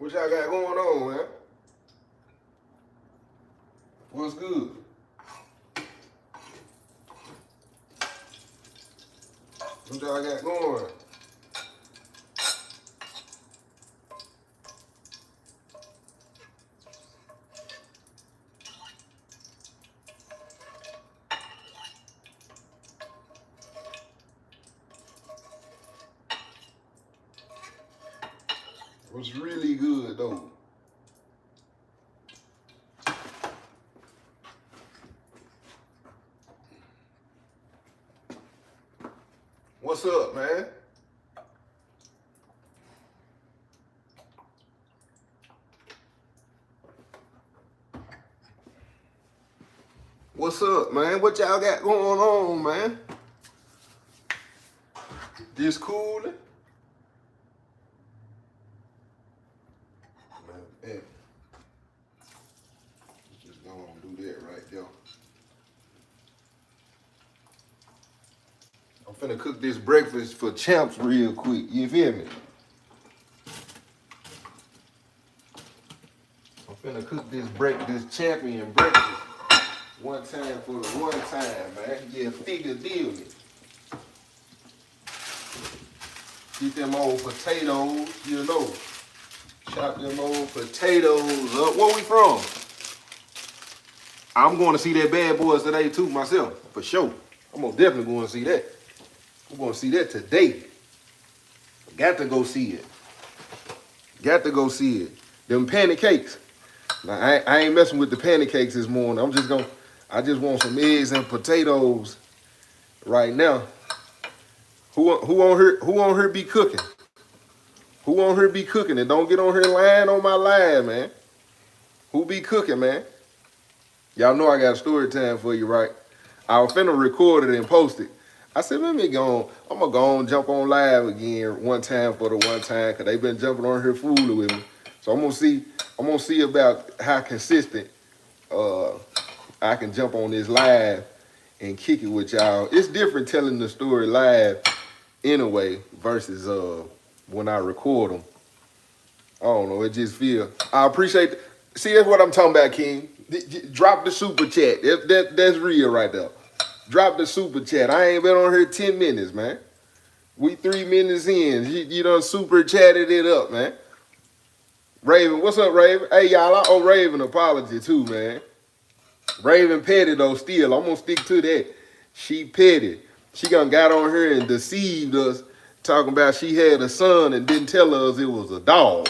What y'all got going on, man? What's good? What y'all got going? What's really good, though? What's up, man? What's up, man? What y'all got going on, man? Just cooling? Man, just gonna do that right there. I'm finna cook this breakfast for champs real quick. You feel me? I'm finna cook this champion breakfast one time for the one time, man. Yeah, figure deal me. Get them old potatoes, you know. Chop them old potatoes up. Where we from? I'm going to see that Bad Boys today too, myself, for sure. I'm most definitely going to see that. I'm going to see that today. Got to go see it. Got to go see it. Them pancakes. Now, I ain't messing with the pancakes this morning. I just want some eggs and potatoes right now. Who on here be cooking? Who on here be cooking? And don't get on here lying on my live, man. Who be cooking, man? Y'all know I got a story time for you, right? I was finna record it and post it. I said, let me go on. I'm gonna go on, jump on live again one time for the one time, because they been jumping on here fooling with me. So I'm gonna see about how consistent I can jump on this live and kick it with y'all. It's different telling the story live anyway versus when I record them. I don't know, it just feel. I appreciate it. See, that's what I'm talking about, King. Drop the super chat. That's real right there. Drop the super chat. I ain't been on here 10 minutes, man. We 3 minutes in. You done super chatted it up, man. Raven, what's up, Raven? Hey, y'all, I owe Raven an apology too, man. Raven petty, though, still. I'm going to stick to that. She petty. She done got on here and deceived us, talking about she had a son and didn't tell us it was a dog.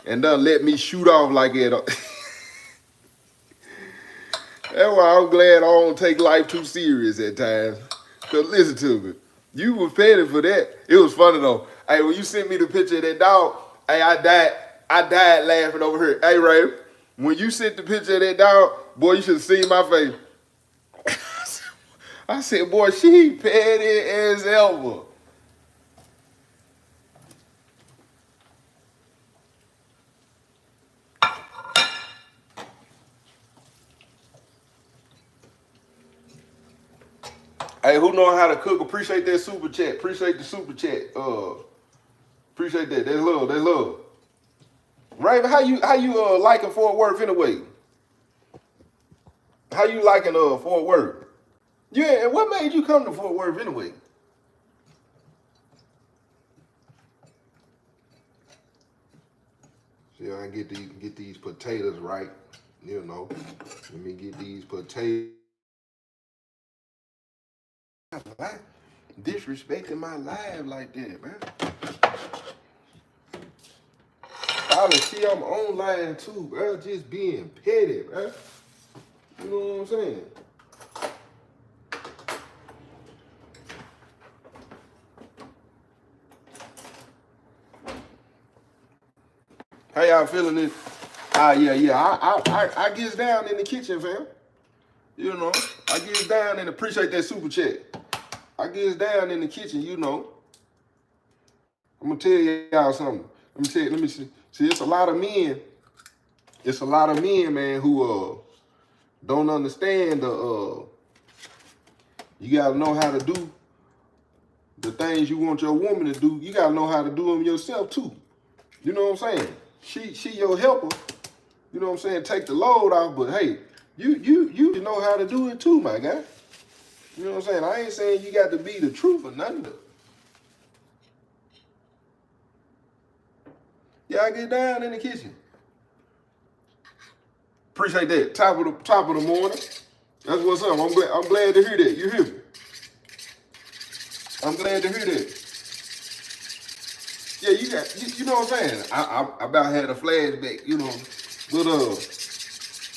And done let me shoot off like it. That's why I'm glad I don't take life too serious at times. Because listen to me. You was petty for that. It was funny, though. Hey, when you sent me the picture of that dog, hey, I died laughing over here. Hey, Ray, when you sent the picture of that dog, boy, you should have seen my face. I said, boy, she petty as ever. Hey, who know how to cook? Appreciate that super chat. Appreciate the super chat. Appreciate that. That's love. That's love. Raven, how you liking Fort Worth anyway? How you liking Fort Worth? Yeah, and what made you come to Fort Worth anyway? See, I get these potatoes right. You know, let me get these potatoes. Disrespecting my life like that, man. Probably see I'm online too, bro. Just being petty, bro. You know what I'm saying? How y'all feeling this? I gets down in the kitchen, fam. You know, I gets down and appreciate that super chat. I gets down in the kitchen, you know. I'm gonna tell y'all something. Let me see. See, it's a lot of men. It's a lot of men, man, who don't understand the you gotta know how to do the things you want your woman to do. You gotta know how to do them yourself too. You know what I'm saying? she your helper. You know what I'm saying? Take the load off, but hey, you know how to do it too, my guy. You know what I'm saying? I ain't saying you got to be the truth or nothing. Y'all get down in the kitchen. Appreciate that. Top of the morning. That's what's up. I'm glad to hear that. You hear me? I'm glad to hear that. Yeah, you know what I'm saying? I about had a flashback, you know. But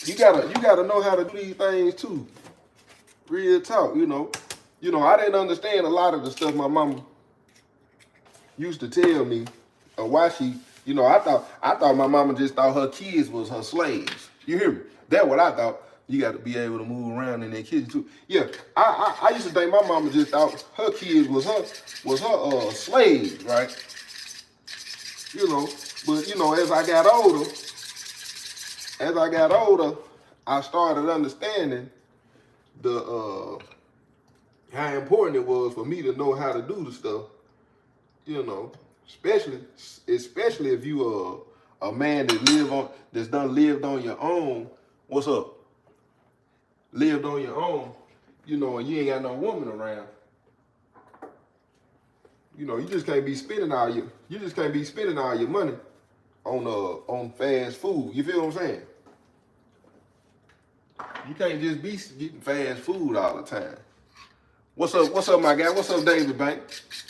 you gotta know how to do these things too. Real talk, you know. You know, I didn't understand a lot of the stuff my mama used to tell me, or why she, you know, I thought my mama just thought her kids was her slaves. You hear me? That's what I thought. You got to be able to move around in that kitchen too. Yeah, I used to think my mama just thought her kids was her slaves, right? You know, but you know, as I got older, I started understanding the how important it was for me to know how to do the stuff. You know, especially if you a man that's done lived on your own. What's up? Lived on your own, you know, and you ain't got no woman around. You know, you just can't be spending all your money on fast food. You feel what I'm saying? You can't just be getting fast food all the time. What's up, my guy? What's up, David Bank?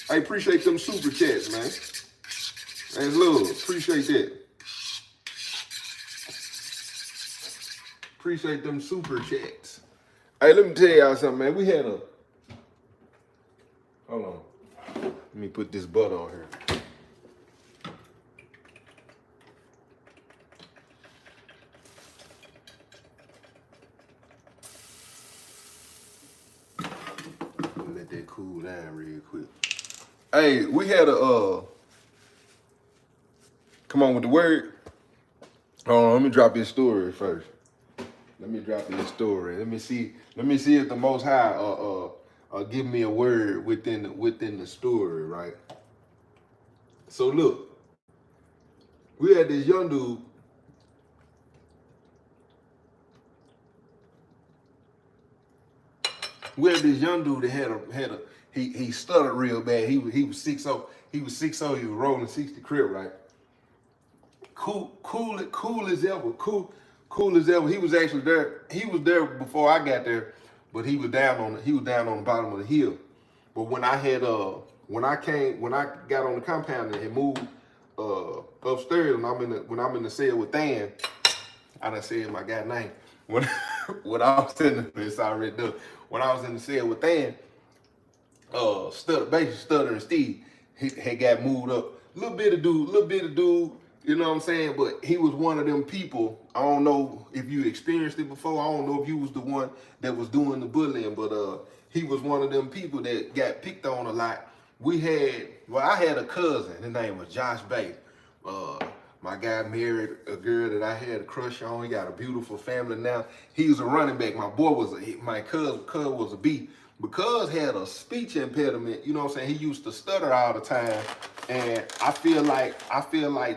I appreciate them super chats, man. That's love. Appreciate that. Appreciate them super chats. Hey, let me tell y'all something, man. We had hold on. Let me put this butter on here. Let that cool down real quick. Hey, we had come on with the word. Hold on, let me drop this story first. Let me drop this story. Let me see if the Most High give me a word within the story, right? So look, we had this young dude. We had this young dude that he stuttered real bad. He was 6'0". He was 6'0". He was rolling 60 crib, right? Cool as ever. Cool as ever. He was actually there. He was there before I got there, but he was down on the bottom of the hill. But when I got on the compound and had moved upstairs, when I'm in the cell with Dan, I done said my guy's name. When I was in it's already done. When I was in the cell with Dan, Stuttering Steve, he had got moved up. Little bit of dude, you know what I'm saying? But he was one of them people. I don't know if you experienced it before. I don't know if you was the one that was doing the bullying, but he was one of them people that got picked on a lot. I had a cousin. His name was Josh Bay. My guy married a girl that I had a crush on. He got a beautiful family now. He was a running back. My cousin was a B. Because had a speech impediment, you know what I'm saying? He used to stutter all the time. And I feel like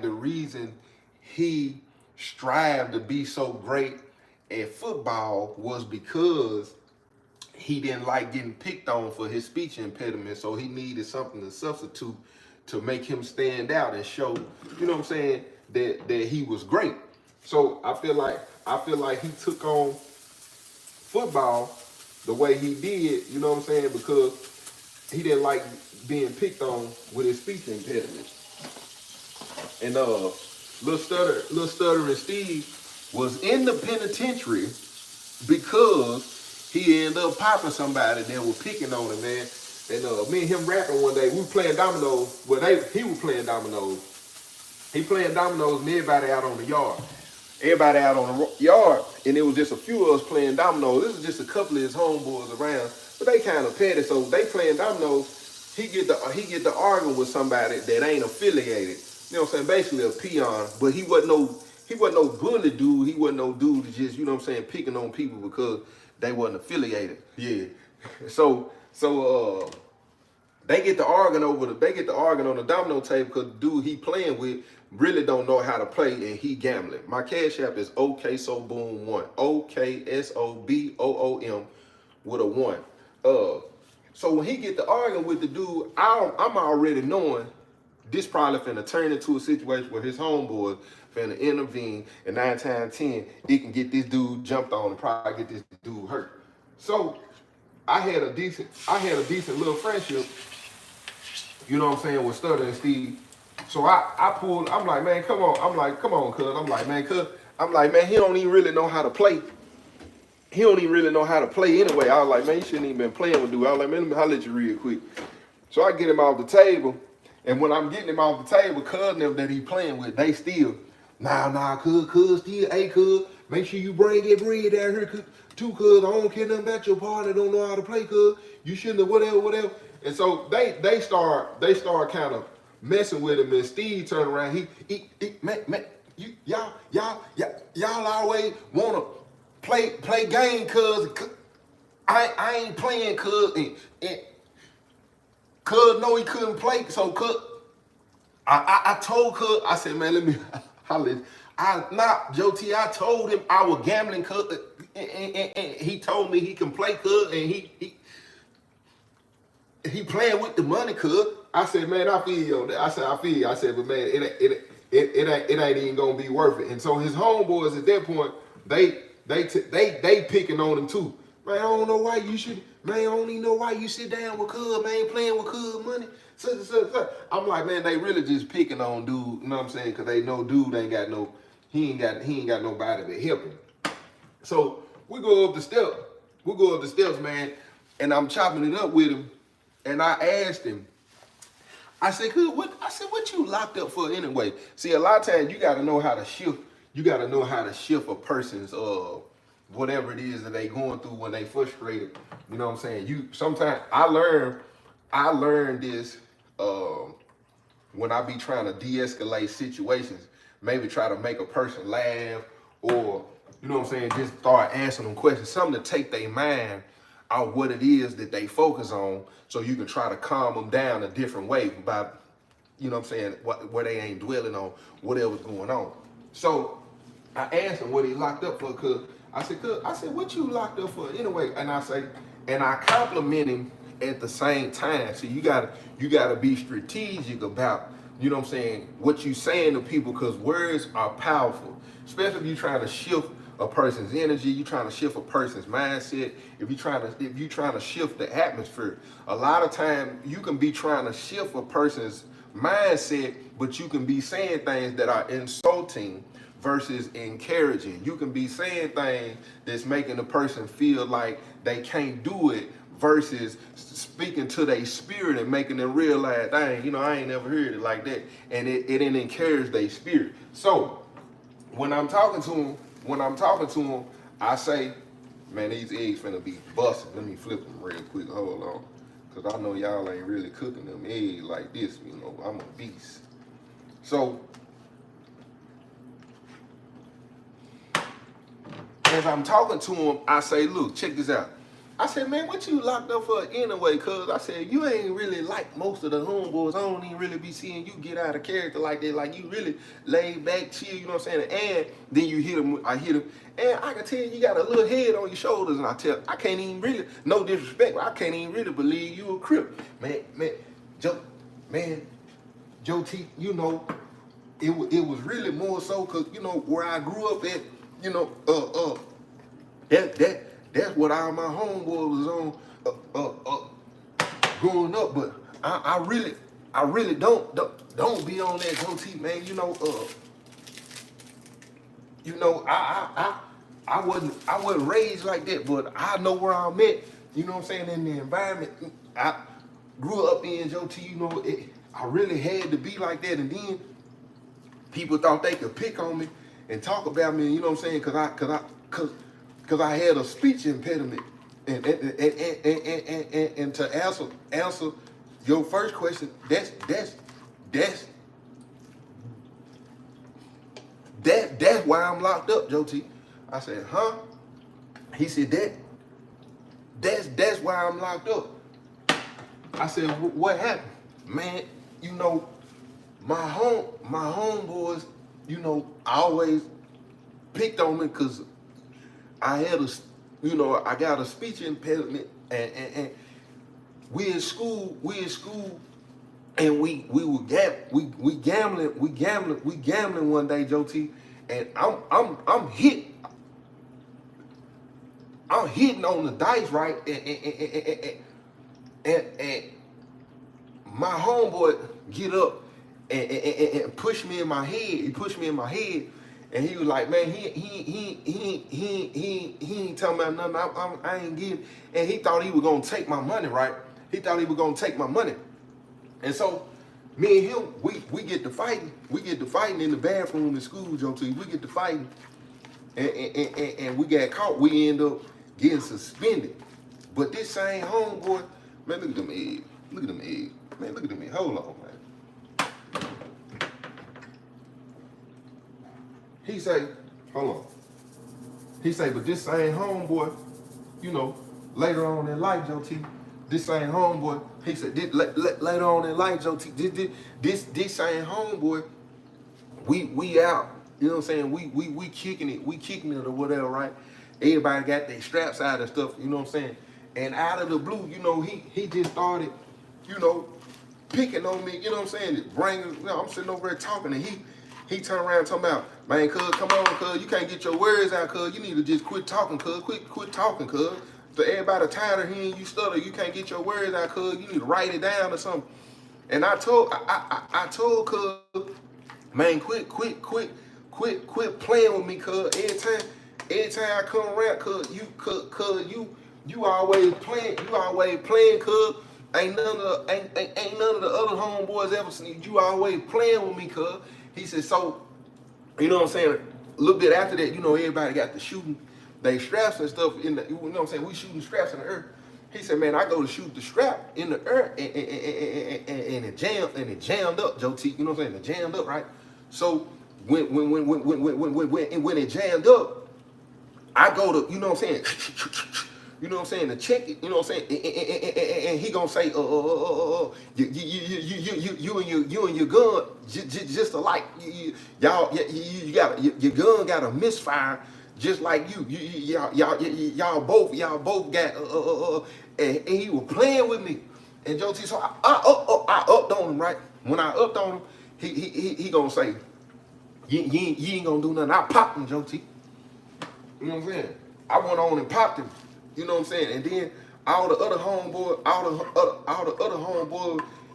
the reason he strived to be so great at football was because he didn't like getting picked on for his speech impediment. So he needed something to substitute to make him stand out and show, you know what I'm saying, that he was great. So I feel like he took on football the way he did, you know what I'm saying, because he didn't like being picked on with his speech impediment. And little stuttering Steve was in the penitentiary because he ended up popping somebody that was picking on him, man. And me and him rapping one day, we were playing dominoes. Well, he was playing dominoes. He playing dominoes and everybody out on the yard. Everybody out on the yard, and it was just a few of us playing dominoes. This is just a couple of his homeboys around, but they kind of petty. So they playing dominoes. He get the arguing with somebody that ain't affiliated. You know what I'm saying? Basically a peon, but he wasn't no bully dude. He wasn't no dude that just, you know what I'm saying, picking on people because they wasn't affiliated. Yeah. So they get the arguing on the domino table because the dude he playing with really don't know how to play and he gambling. My cash app is OKSOBOOM1. OKSOBOOM with a 1. So when he get to arguing with the dude, I'm already knowing this probably finna turn into a situation where his homeboys finna intervene, and 9 times 10, he can get this dude jumped on and probably get this dude hurt. So I had a decent little friendship, you know what I'm saying, with Stutter and Steve. So I pulled, I'm like, man, come on. I'm like, come on, cuz. I'm like, man, he don't even really know how to play. He don't even really know how to play anyway. I was like, man, you shouldn't even been playing with dude. I was like, man, let me holler at you real quick. So I get him off the table, and when I'm getting him off the table, cuz them that he playing with, they still, nah, cuz, still, hey, cuz, make sure you bring that bread down here, too, cuz, I don't care nothing about your partner, don't know how to play, cuz, you shouldn't have, whatever. And so they start kind of messing with him, and Steve turned around, man, y'all always wanna play game, cuz, I ain't playing, cuz, and cuz know he couldn't play, so cuz, I told cuz, I said, man, let me holler. Joe T, I told him I was gambling, cuz, and he told me he can play, cuz, and he playing with the money, cuz. I said, man, I feel you on that. I feel you. I said, but man, it ain't even gonna be worth it. And so his homeboys at that point, they picking on him too. Man, I don't know why you should. Man, I don't even know why you sit down with cuz, man, playing with cuz money. I'm like, man, they really just picking on dude. You know what I'm saying? Cause they know dude ain't got nobody to help him. So we go up the steps, man, and I'm chopping it up with him, and I asked him. I said, what you locked up for anyway? See, a lot of times you gotta know how to shift. You gotta know how to shift a person's whatever it is that they going through when they frustrated. You know what I'm saying? Sometimes I learned this when I be trying to de-escalate situations, maybe try to make a person laugh, or you know what I'm saying, just start asking them questions, something to take their mind out what it is that they focus on, so you can try to calm them down a different way by, you know what I'm saying, where they ain't dwelling on whatever's going on. So I asked him what he locked up for, cuz I said, what you locked up for anyway? And I compliment him at the same time. So you gotta be strategic about, you know what I'm saying, what you saying to people, because words are powerful, especially if you're trying to shift a person's energy, you're trying to shift a person's mindset, if you're trying to shift the atmosphere. A lot of time you can be trying to shift a person's mindset, but you can be saying things that are insulting versus encouraging. You can be saying things that's making the person feel like they can't do it versus speaking to their spirit and making them realize, dang, you know, I ain't never heard it like that. And it didn't encourage their spirit. So when I'm talking to him, I say, man, these eggs finna be busted. Let me flip them real quick. Hold on. Because I know y'all ain't really cooking them eggs like this. You know, I'm a beast. So as I'm talking to him, I say, look, check this out. I said, man, what you locked up for anyway? Cuz I said, you ain't really like most of the homeboys. I don't even really be seeing you get out of character like that. Like, you really laid back, chill, you know what I'm saying? And then you hit him, I hit him, and I can tell you got a little head on your shoulders, and I can't even really, no disrespect, but I can't even really believe you a Crip. Joe T, you know, it was really more so because, you know, where I grew up at, you know, that's what all my homeboys was on growing up. But I really don't be on that Joe T, man. I wasn't raised like that, but I know where I'm at. You know what I'm saying, in the environment I grew up in, Joe T. You know, I really had to be like that, and then people thought they could pick on me and talk about me. You know what I'm saying? Because I had a speech impediment, and to answer your first question, that's why I'm locked up, Joe T. I said, huh? He said that's why I'm locked up. I said, what happened? Man, you know, my homeboys, you know, always picked on me because I had I got a speech impediment, and we in school, and we gambling one day, Joe T, and I'm hitting on the dice, right, and my homeboy get up and push me in my head. He pushed me in my head, and he was like, "Man, he ain't telling me nothing. I ain't getting." And he thought he was gonna take my money, right? He thought he was gonna take my money, and so me and him, we get to fighting. We get to fighting in the bathroom in school, Joe T. We get to fighting, and we got caught. We end up getting suspended. But this same homeboy, man, look at them eggs. Look at them eggs. Man, look at them eggs. Hold on, man. He say, hold on. He say, but this same homeboy, you know, later on in life, Joe T, this same homeboy, he said, later on in life, Joe T, this same homeboy, we out, you know what I'm saying? We kicking it or whatever, right? Everybody got their straps out and stuff, you know what I'm saying? And out of the blue, you know, he just started, you know, picking on me, you know what I'm saying? I'm sitting over there talking, and he turned around talking about, man, cuz, come on, cuz, you can't get your words out, cuz, you need to just quit talking, cuz, quit talking, cuz. So everybody tired of hearing you stutter, you can't get your words out, cuz, you need to write it down or something. And I told cuz, man, quit playing with me, cuz. Every time I come around, cuz, you always playing, cuz. Ain't none of the other homeboys ever seen you always playing with me, cuz. He said, so, you know what I'm saying? A little bit after that, you know, everybody got to shooting they straps and stuff in the, you know what I'm saying? We shooting straps in the earth. He said, man, I go to shoot the strap in the earth, and it jammed up, Joe T. You know what I'm saying? It jammed up, right? So when it jammed up, I go to, you know what I'm saying? You know what I'm saying? To check it, you know what I'm saying? And he gonna say, you and your gun just alike. Y'all, you got your gun got a misfire just like you. Y'all both got and he was playing with me. And Joe T, so I upped on him, right? When I upped on him, he gonna say, you ain't gonna do nothing. I popped him, Joe T. You know what I'm saying? I went on and popped him. You know what I'm saying? And then all the other homeboys,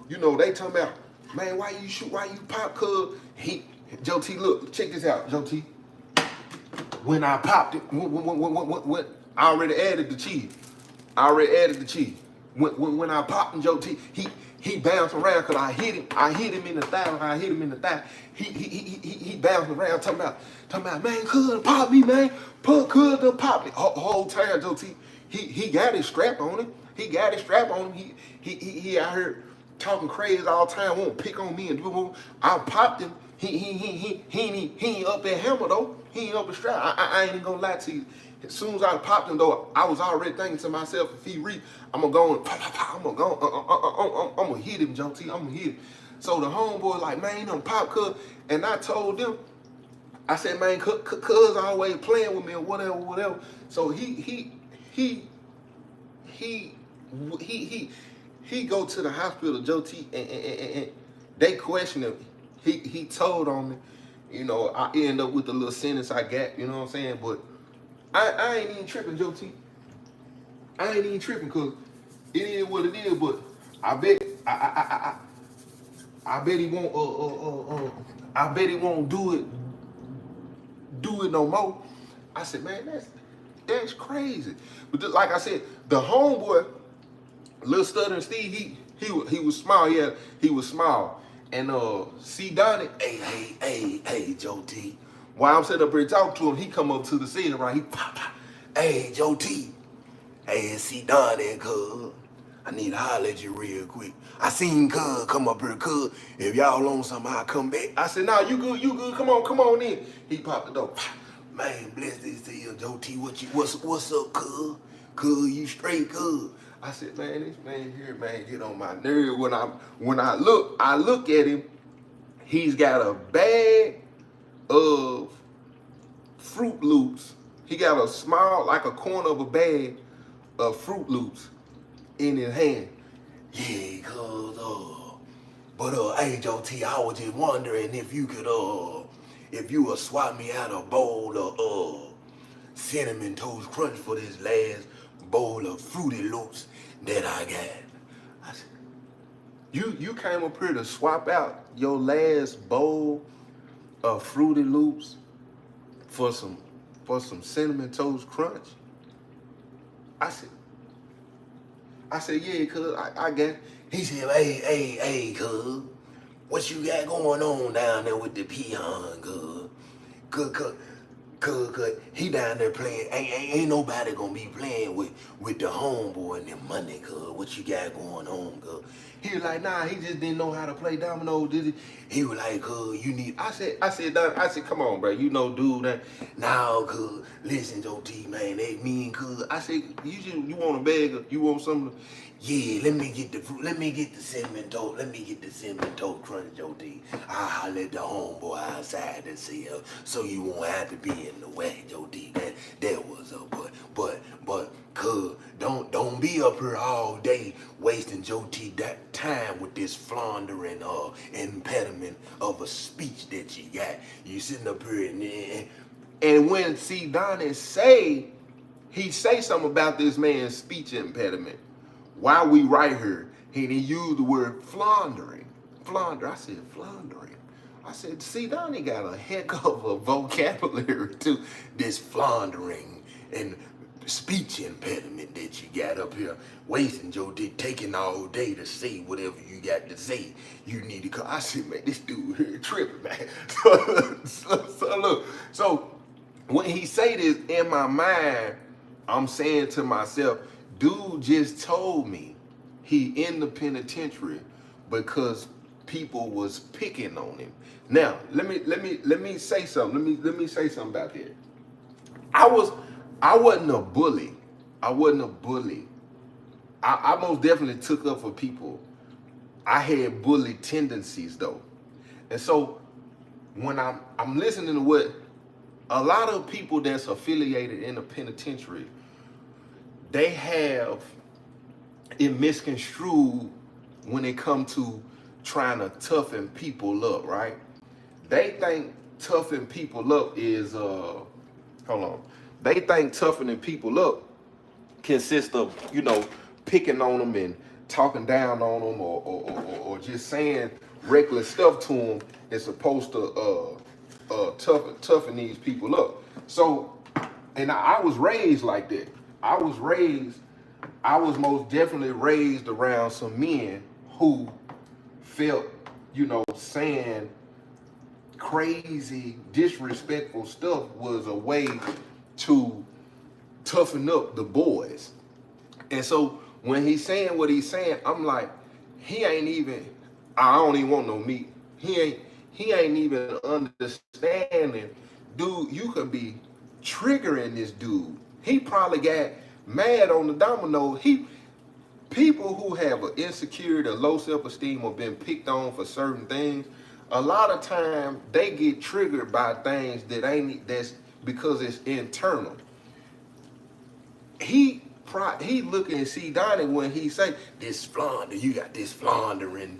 you know, they talking about, man, why you shoot, why you pop, cuz Joe T, look, check this out, Joe T. When I popped it, when I already added the cheese. When I popped him, Joe T, he bounced around because I hit him in the thigh. He bounced around talking about, man, cuz pop me, man. Cuz done pop me. Whole time, Joe T, he got his strap on him. He out here talking crazy all the time, won't pick on me and do. I popped him. He ain't up that hammer though. He ain't up the strap. I ain't even gonna lie to you. As soon as I popped him though, I was already thinking to myself, if he reach, I'm gonna go and I'm gonna hit him, Joe T. I'm gonna hit him. So the homeboy like, man, he done pop, cuz. And I told them, I said, man, cuz always playing with me or whatever. So he go to the hospital, Joe T, and they question him. He told on me, you know, I end up with the little sentence I got, you know what I'm saying? But I ain't even tripping, Joe T. I ain't even tripping because it is what it is, but I bet he won't do it no more. I said, man, that's crazy. But just, like I said, the homeboy, little stuttering Steve, he was small. Yeah, he was small. And see Donnie, hey, Joe T. While I'm sitting up here talking to him, he come up to the scene, right? He pop. Hey, Joe T. Hey, see Donnie, cuz. I need to holler at you real quick. I seen cuz come up here, cuz. If y'all on something, I'll come back. I said, nah, you good. Come on in. He popped the door. Man, bless this to you, Joe T. What's up, cuz? Cuz, you straight, cuz? I said, man, this man here, man, get on my nerve. When I look at him, He's got a bag of Fruit Loops. He got a small, like a corner of a bag of Fruit Loops in his hand. Yeah, cuz, but hey, Joe T, I was just wondering if you could, if you would swap me out a bowl of, Cinnamon Toast Crunch for this last bowl of Fruity Loops that I got. I said, you came up here to swap out your last bowl of Fruity Loops for some Cinnamon Toast Crunch? I said, yeah, cuz, I got. He said, hey, cuz, what you got going on down there with the peon, cuz? Cuz, he down there playing. Ain't nobody gonna be playing with the homeboy and the money, cuz. What you got going on, cuz? He was like, nah, he just didn't know how to play dominoes, did he? He was like, cuz, you need. I said, come on, bro, you know, dude. That, nah, cuz, listen, Joe T, man, that mean, cuz. I said, you want a bag? You want something? Yeah, let me get the fruit. Let me get the cinnamon toast. Let me get the cinnamon toast crunch, Joe D. I'll let the homeboy outside and see her, so you won't have to be in the way, Joe D. That was a but cuz don't be up here all day wasting Joe T that time with this floundering impediment of a speech that you got. You sitting up here and when see Donnie he say something about this man's speech impediment. While we right here, he used the word floundering. I said, floundering. I said, see, Donnie got a heck of a vocabulary to this floundering and speech impediment that you got up here, wasting your day, taking all day to say whatever you got to say. You need to come. I said, man, this dude here tripping, man. So when he say this in my mind, I'm saying to myself, dude just told me he in the penitentiary because people was picking on him. Now, let me say something. Let me say something about that. I wasn't a bully. I most definitely took up for people. I had bully tendencies though. And so when I'm listening to what a lot of people that's affiliated in the penitentiary, they have it misconstrued when it comes to trying to toughen people up, right? They think toughening people up is They think toughening people up consists of, picking on them and talking down on them or just saying reckless stuff to them is supposed to toughen these people up. So, and I was raised like that. I was most definitely raised around some men who felt, saying crazy, disrespectful stuff was a way to toughen up the boys. And so when he's saying what he's saying, I'm like, I don't even want no meat. He ain't even understanding, dude, you could be triggering this dude. He probably got mad on the domino. People who have an insecurity, a low self-esteem, or been picked on for certain things, a lot of time they get triggered by things that's because it's internal. He looking and see Donnie when he say this flounder, you got this floundering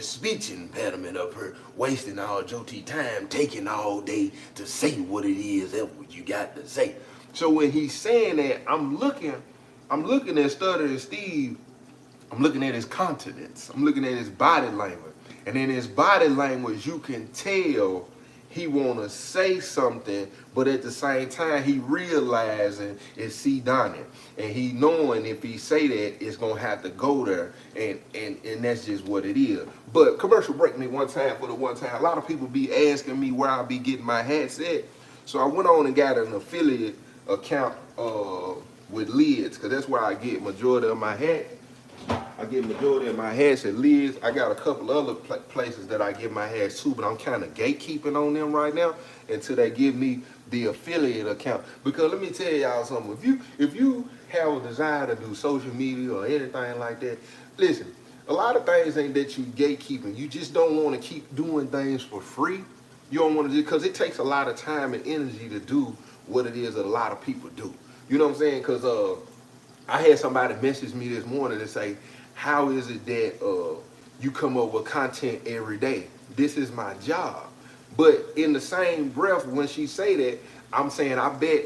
speech impediment up here, wasting all your time, taking all day to say what it is that what you got to say. So when he's saying that, I'm looking at Stuttering Steve. I'm looking at his countenance. I'm looking at his body language. And in his body language, you can tell he want to say something, but at the same time, he realizing it's C. Donnie. And he knowing if he say that, it's going to have to go there. And that's just what it is. But commercial break me one time for the one time. A lot of people be asking me where I'll be getting my hats at. So I went on and got an affiliate account with Lids, because that's where I get majority of my hats. I get majority of my hats at Lids. I got a couple other places that I get my hats to, but I'm kind of gatekeeping on them right now until they give me the affiliate account. Because let me tell y'all something. If you have a desire to do social media or anything like that, listen, a lot of things ain't that you gatekeeping. You just don't want to keep doing things for free. You don't want to do, because it takes a lot of time and energy to do what it is that a lot of people do. You know what I'm saying? Because I had somebody message me this morning and say, how is it that you come up with content every day? This is my job. But in the same breath, when she say that, I'm saying, I bet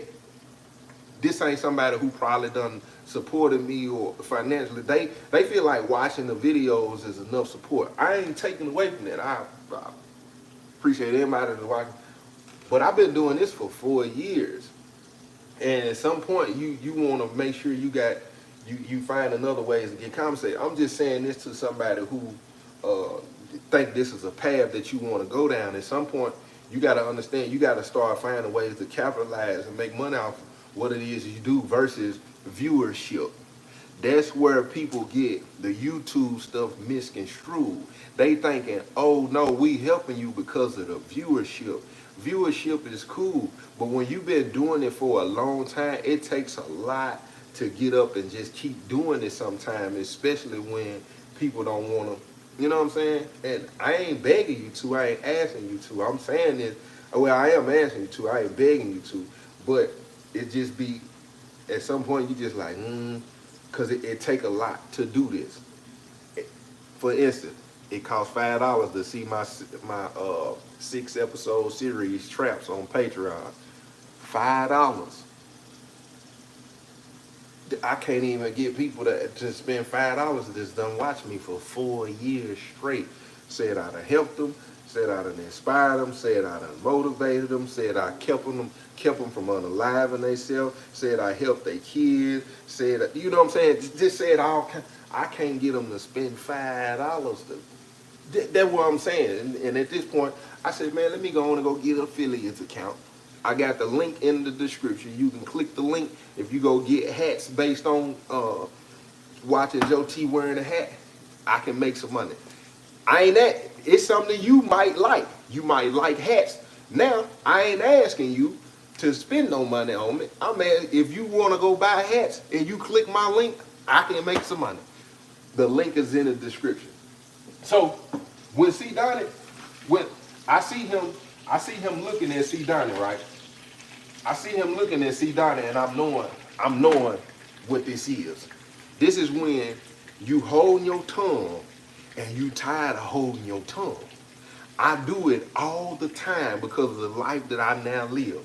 this ain't somebody who probably done supported me or financially. They feel like watching the videos is enough support. I ain't taking away from that. I appreciate everybody that's watching. But I've been doing this for 4 years. And at some point you want to make sure you find another ways to get compensated. I'm just saying this to somebody who think this is a path that you want to go down. At some point, you got to understand, you got to start finding ways to capitalize and make money off what it is you do versus viewership. That's where people get the YouTube stuff misconstrued. They thinking, oh no, we helping you because of the viewership. Viewership is cool, but when you've been doing it for a long time, it takes a lot to get up and just keep doing it sometimes, especially when people don't want to. You know what I'm saying? And I ain't begging you to. I ain't asking you to. I'm saying this. Well, I am asking you to. I ain't begging you to. But it just be, at some point, you just like, because it take a lot to do this. For instance, it costs $5 to see my 6-episode series Traps on Patreon. $5. I can't even get people to spend $5 that's done watch me for 4 years straight. Said I'd have helped them, said I'd have inspired them, said I'd have motivated them, said I kept them from unaliving themselves, said I helped their kids, said, you know what I'm saying? Just said I can't get them to spend $5 that's what I'm saying. And at this point, I said, man, let me go on and go get an affiliates account. I got the link in the description. You can click the link. If you go get hats based on watching Joe T wearing a hat, I can make some money. I ain't that. It's something you might like. You might like hats. Now, I ain't asking you to spend no money on me. I'm asking, if you want to go buy hats and you click my link, I can make some money. The link is in the description. So when C Donnie, when I see him looking at C Donnie, right? I see him looking at C Donnie, and I'm knowing what this is. This is when you holding your tongue and you tired of holding your tongue. I do it all the time because of the life that I now live.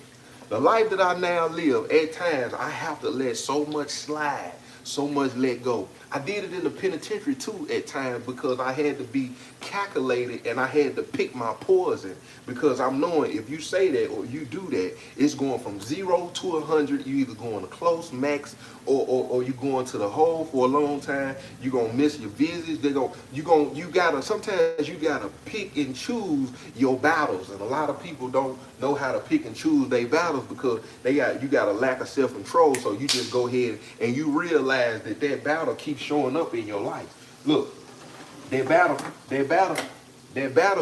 The life that I now live, at times I have to let so much slide, so much let go. I did it in the penitentiary too at times because I had to be calculated and I had to pick my poison, because I'm knowing if you say that or you do that, it's going from 0 to 100. You either going to close, max, or you going to the hole for a long time. You're gonna miss your visits. Sometimes you gotta pick and choose your battles, and a lot of people don't know how to pick and choose their battles because you got a lack of self-control. So you just go ahead and you realize that battle keeps showing up in your life. Look, that battle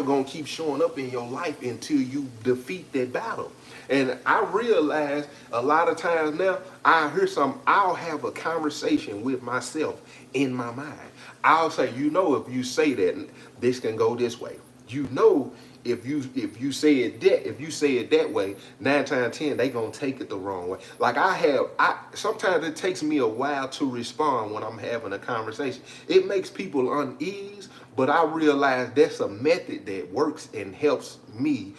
gonna keep showing up in your life until you defeat that battle. And I realize a lot of times now, I'll have a conversation with myself in my mind. I'll say, if you say that, this can go this way. If you say it that way, 9 times 10, they gonna take it the wrong way. Like sometimes it takes me a while to respond when I'm having a conversation. It makes people unease, but I realize that's a method that works and helps me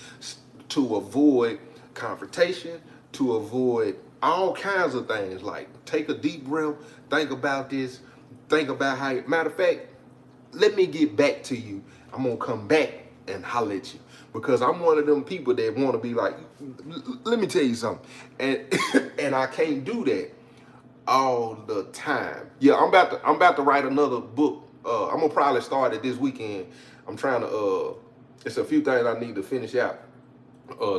to avoid confrontation, to avoid all kinds of things. Like, take a deep breath, think about this, think about how, matter of fact, let me get back to you. I'm gonna come back and holler at you, because I'm one of them people that want to be like, let me tell you something, and I can't do that all the time. Yeah, I'm about to write another book. I'm gonna probably start it this weekend. I'm trying to it's a few things I need to finish out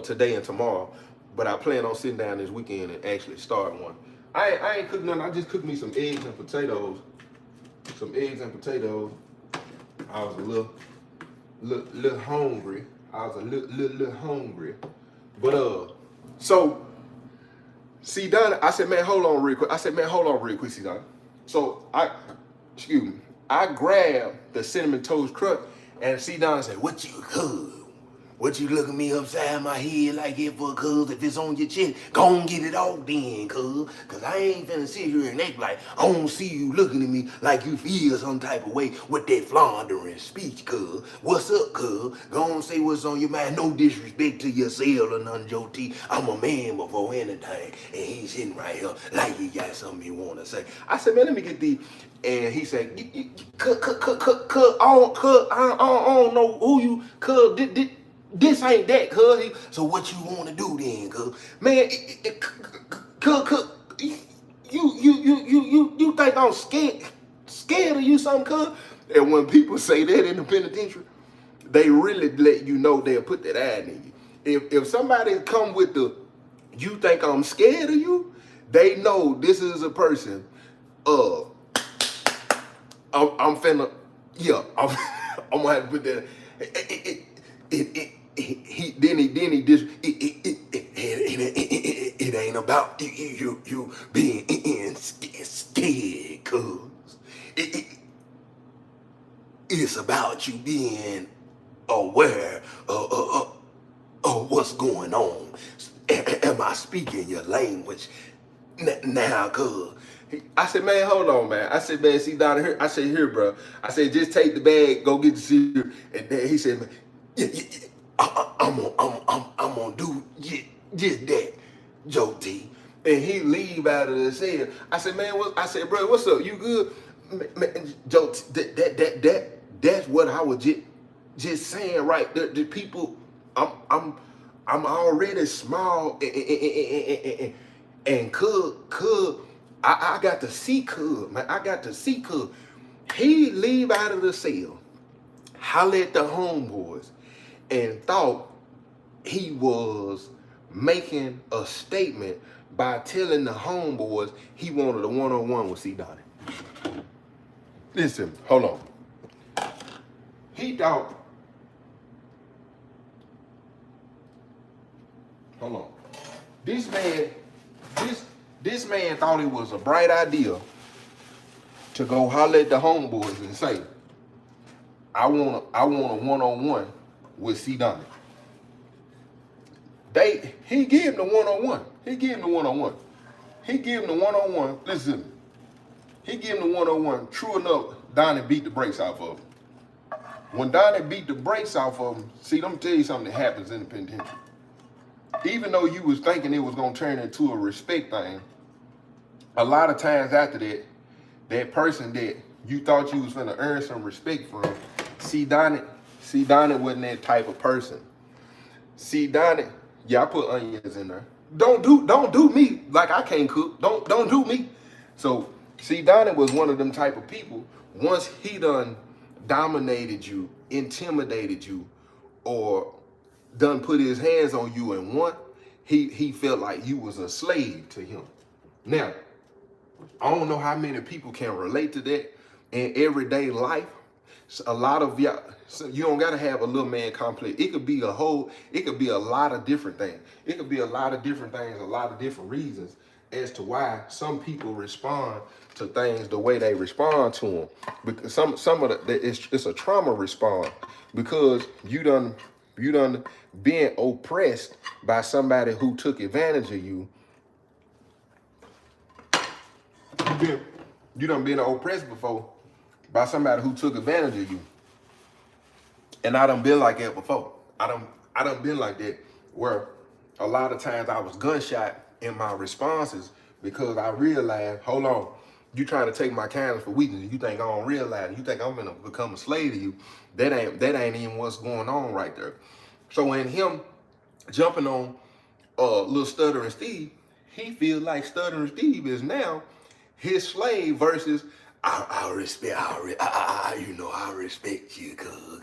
today and tomorrow, but I plan on sitting down this weekend and actually start one. I ain't cooked nothing. I just cooked me some eggs and potatoes. I was a little hungry. Little hungry. But so C Donnie, I said, man, hold on real quick. C Donnie. So excuse me. I grabbed the cinnamon toast crunch and see Donnie said, "What you cuz? What you looking me upside my head like it for, cuz? If it's on your chest, go on get it off then, cuz. Cause I ain't finna sit here and act like I don't see you looking at me like you feel some type of way with that floundering speech, cuz. What's up, cuz? Go on say what's on your mind. No disrespect to your cell or none, Joe T. I'm a man before anything. And he's sitting right here like he got something he wanna say. I said, man, let me get these. And he said, I don't know who you, cuz, this ain't that, cuz. So what you want to do then, cuz? Man, cuz, you think I'm scared of you something, cuz? And when people say that in the penitentiary, they really let you know they'll put that ad in you. If somebody come with the, you think I'm scared of you, they know this is a person, I'm finna, yeah, I'm gonna have to put that. It ain't about you being scared, cuz it's about you being aware of what's going on. Am I speaking your language now, cuz? I said, man, hold on, man. I said, man, see down here. I said, here, bro. I said, just take the bag, go get the cereal. And then he said, man, yeah, I'm gonna do just that, Joe T. And he leave out of the cell. I said, man, I said, bro, what's up? You good? Man, Joe T, that's what I was just saying, right? The people, I'm already small and could. I got to see Cub, man. I got to see Cub. He leave out of the cell, holler at the homeboys, and thought he was making a statement by telling the homeboys he wanted a one-on-one with C. Donnie. Listen, hold on. He thought, hold on. This man thought it was a bright idea to go holler at the homeboys and say, I want a one-on-one with C. Donnie. He gave him the one-on-one. He gave him the one-on-one. He gave him the one-on-one. Listen, he gave him the one-on-one. True enough, Donnie beat the brakes off of him. When Donnie beat the brakes off of him, see, let me tell you something that happens in the penitentiary. Even though you was thinking it was gonna turn into a respect thing, a lot of times after that, that person that you thought you was gonna earn some respect from, C. Donnie wasn't that type of person. C. Donnie, yeah, I put onions in there. Don't do me like I can't cook. Don't do me. So C. Donnie was one of them type of people. Once he done dominated you, intimidated you, or done put his hands on you and won, he felt like you was a slave to him. Now, I don't know how many people can relate to that in everyday life. So a lot of y'all, so you don't gotta have a little man complex. It could be a lot of different things. It could be a lot of different things, a lot of different reasons as to why some people respond to things the way they respond to them. Because some of it's a trauma response because you done being oppressed by somebody who took advantage of you. You done been oppressed before by somebody who took advantage of you. And I done been like that before. I done been like that where a lot of times I was gunshot in my responses because I realized, hold on, you trying to take my kindness for weakness. You think I don't realize it. You think I'm gonna become a slave to you. That ain't even what's going on right there. So in him jumping on little Stuttering Steve, he feels like Stuttering Steve is now his slave versus I respect you, cause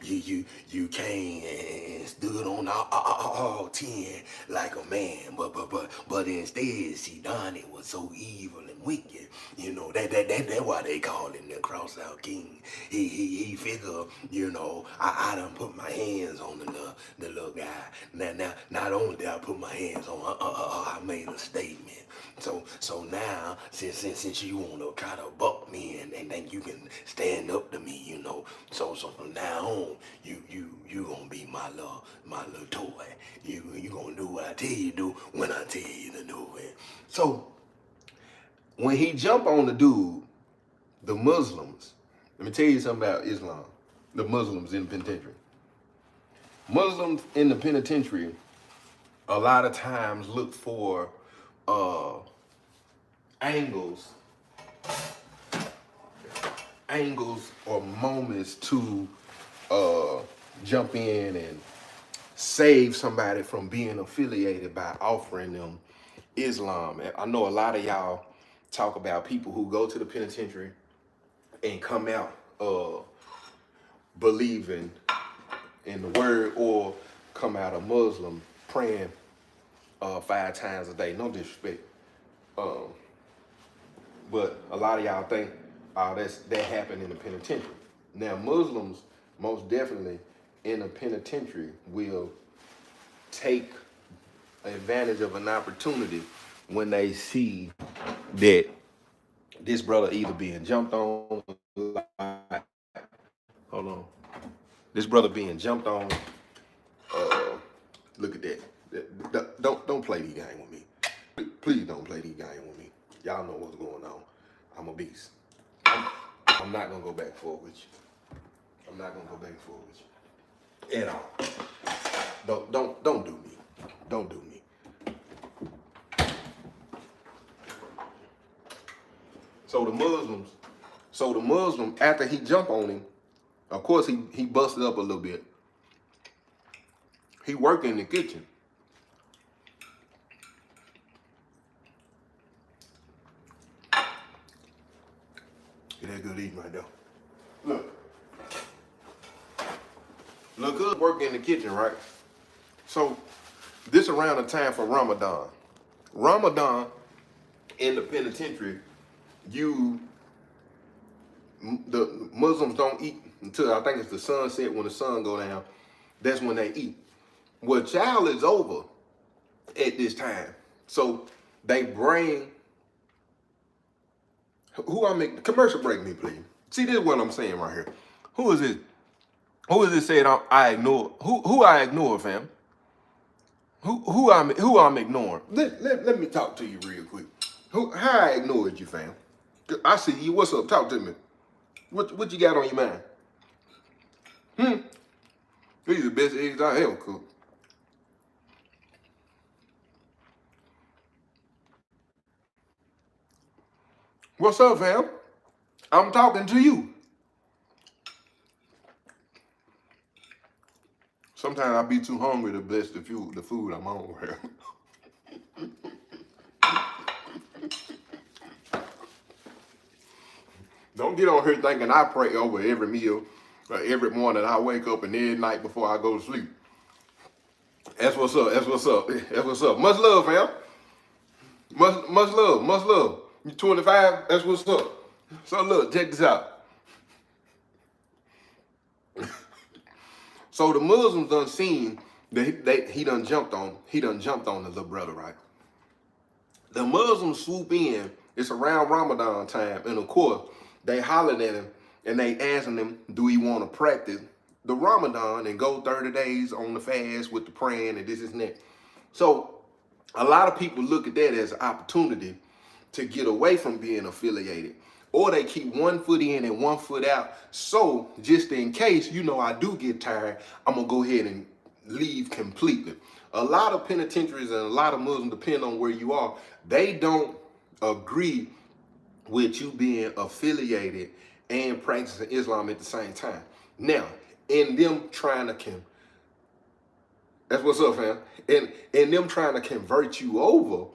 you came and stood on all 10 like a man, but instead, see, Donnie was so evil and wicked. You know that's why they call him the cross out king. He figure, you know, I done put my hands on the little guy. Now not only did I put my hands on, I made a statement. So now, since you wanna kind of buck me and think you can stand up to me, you know. So from now on, you gonna be my little toy. You gonna do what I tell you to do when I tell you to do it. So when he jumped on the dude, the Muslims, let me tell you something about Islam. The Muslims in the penitentiary. Muslims in the penitentiary a lot of times look for angles or moments to jump in and save somebody from being affiliated by offering them Islam. I know a lot of y'all talk about people who go to the penitentiary and come out believing in the word, or come out a Muslim praying 5 times a day. No disrespect. But a lot of y'all think that happened in the penitentiary. Now, Muslims most definitely in a penitentiary will take advantage of an opportunity when they see that this brother either being jumped on, hold on, this brother being jumped on. Look at that. Don't play these games with me. Please don't play these games with me. Y'all know what's going on. I'm a beast. I'm not gonna go back forward with you. I'm not gonna go back forward with you at all. Don't do me. Don't do me. So the Muslim, after he jumped on him, of course he busted up a little bit. He worked in the kitchen. Get that good eating right there. Look good working in the kitchen, right? So this around the time for Ramadan. Ramadan in the penitentiary, the Muslims don't eat until I think it's the sunset. When the sun go down, that's when they eat. Well, child is over at this time. So they bring, commercial break me, please. See, this is what I'm saying right here. Who is this? Who is this saying I ignore? Who I ignore, fam? Who I'm ignoring? Let me talk to you real quick. How I ignored you, fam? I see you. What's up? Talk to me. What you got on your mind? These are the best eggs I ever cooked. What's up, fam? I'm talking to you. Sometimes I be too hungry to bless the food I'm on. Don't get on here thinking I pray over every meal, every morning I wake up and every night before I go to sleep. That's what's up. That's what's up. That's what's up. Much love, fam. Much love. Much love. You 25? That's what's up. So look, check this out. So the Muslims done seen that he done jumped on the little brother, right? The Muslims swoop in. It's around Ramadan time, and of course they hollering at him and they asking him, do he want to practice the Ramadan and go 30 days on the fast with the praying and this and that. So a lot of people look at that as an opportunity to get away from being affiliated, or they keep one foot in and one foot out. So just in case, I do get tired, I'm gonna go ahead and leave completely. A lot of penitentiaries and a lot of Muslims, depending on where you are, they don't agree with you being affiliated and practicing Islam at the same time. Now, in them trying to that's what's up, fam. In them trying to convert you over,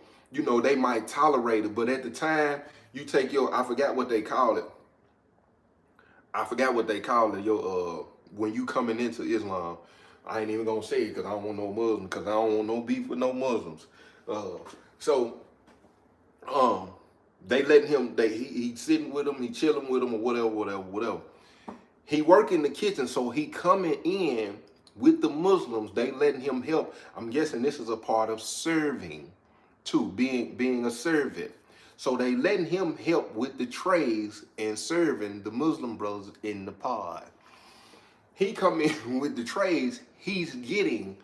they might tolerate it, but at the time you take I forgot what they call it. When you coming into Islam. I ain't even gonna say it because I don't want no Muslims, because I don't want no beef with no Muslims. They letting him, he sitting with them, he chilling with them, or whatever. He work in the kitchen, so he coming in with the Muslims. They letting him help. I'm guessing this is a part of serving too, being a servant. So they letting him help with the trays and serving the Muslim brothers in the pod. He come in with the trays, he's getting